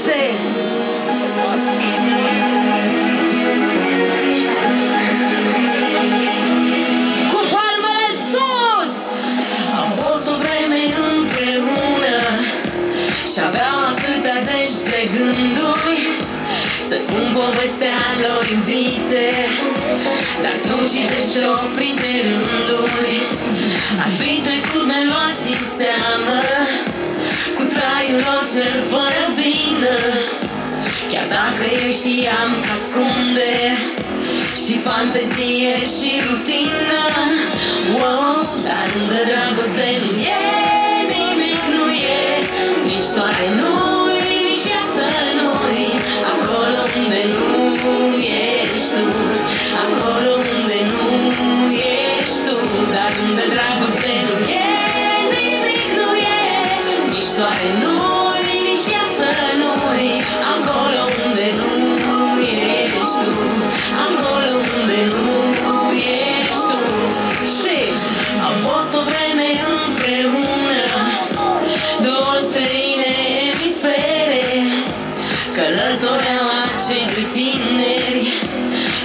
Știi? Cu palmele sus! Am fost o vreme împreună și aveam atâtea zeci de gânduri să spun povestea lor iubite, dar tu citești-o printre rânduri. Ar fi trecut de luați în seamă cu traiul lor cel fără vină, chiar dacă eu știam că ascunde și fantezie și rutină. Wow, dar unde dragoste nu e, nimic nu e, nici soare nu-i, nici viață nu-i, acolo unde nu ești tu, acolo unde nu ești tu. Dar unde dragoste nu e, nimic nu e, nici soare nu-i, nici viață nu-i, acolo unde nu ești tu, acolo unde nu ești tu. Și am fost o vreme împreună, două străine emisfere, călătoreau acei doi tineri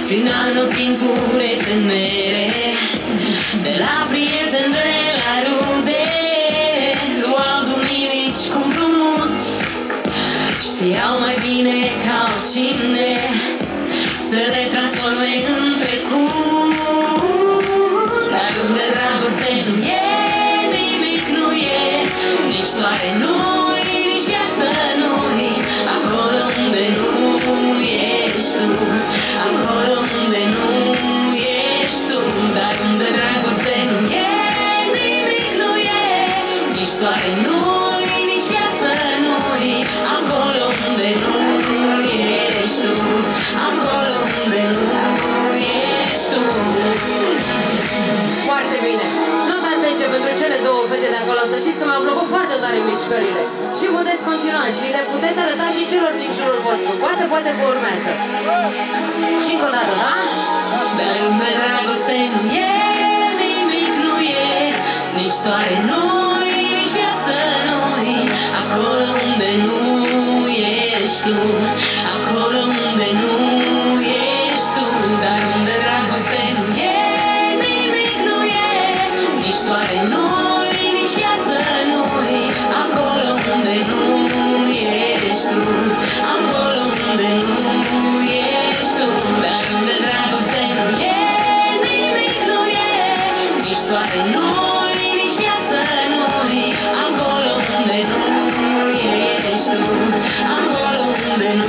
prin anotimpuri tânere. De la prieteni, de la rude, luau duminici cu împrumut, știau mai bine ca oricine să le transforme în trecut. Dar unde dragoste nu e, nimic nu e, nici soare nu-i, nici viață nu-i, acolo unde nu ești tu, acolo unde nu ești tu. Dar unde dragoste nu e, nimic nu e, nici soare nu-i, nici viață nu-i, acolo unde nu ești tu, acolo unde nu ești tu. Foarte bine! Nota 10 pentru cele două fete de acolo. Să știți că mi-au plăcut foarte tare mișcările. Și puteți continua și le puteți arăta și celor din jurul vostru. Poate vă urmează. Și încă o dată, da? Dar unde dragoste nu e, nimic nu e, nici soare nu-i, nici viață nu-i, acolo unde nu ești tu, acolo unde nu ești tu. Dar unde dragoste nu e, nimic nu e, nici soare nu-i, nici viață nu-i, acolo unde nu ești tu, acolo unde nu ești tu. Dar unde dragoste nu e, nimic nu e, nici soare nu-i, nici viață nu-i, acolo unde nu ești tu, acolo unde nu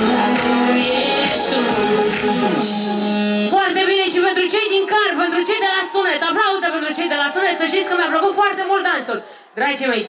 ești tu. Foarte bine și pentru cei din car, pentru cei de la sunet. Aplauze pentru cei de la sunet. Să știți că mi-a plăcut foarte mult dansul. Dragii mei.